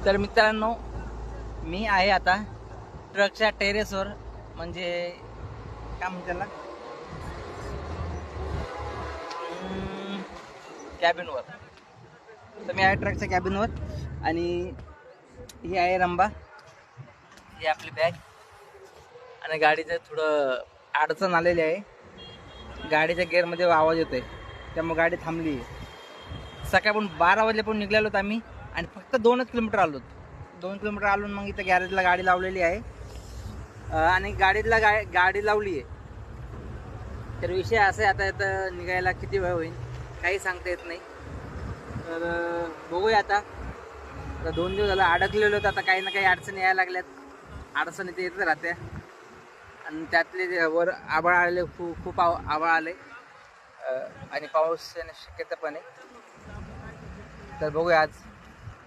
तर मित्रांनो, मी आहे आता ट्रकच्या टेरेसवर, म्हणजे काय म्हणतात त्याला, कॅबिनवर. तर मी आहे ट्रकच्या कॅबिनवर आणि ही आहे रंबा, ही आपली बॅग. आणि गाडीचं थोडं अडचण आलेली आहे, गाडीच्या गेअरमध्ये आवाज येतोय, त्यामुळे गाडी थांबली आहे. सकाळी पण 12 वाजल्यापासून निघालो आम्ही आणि फक्त 2 किलोमीटर आलो. 2 किलोमीटर आलो मग इथं गॅरेजला गाडी लावलेली आहे आणि गाडीला गाडी लावली आहे. तर विषय असा आहे, आता इथं निघायला किती वेळ होईल काही सांगता येत नाही. तर बघूया आता 2 दिवस झालं अडकलेलो होतं, आता काही ना काही अडचणी यायला लागल्यात. अडचणी ते येतच राहत्या आणि त्यातले वर आभाळ आले, खूप आभाळ आले आणि पाऊस येण्याची शक्यता पण आहे. तर बघूया आज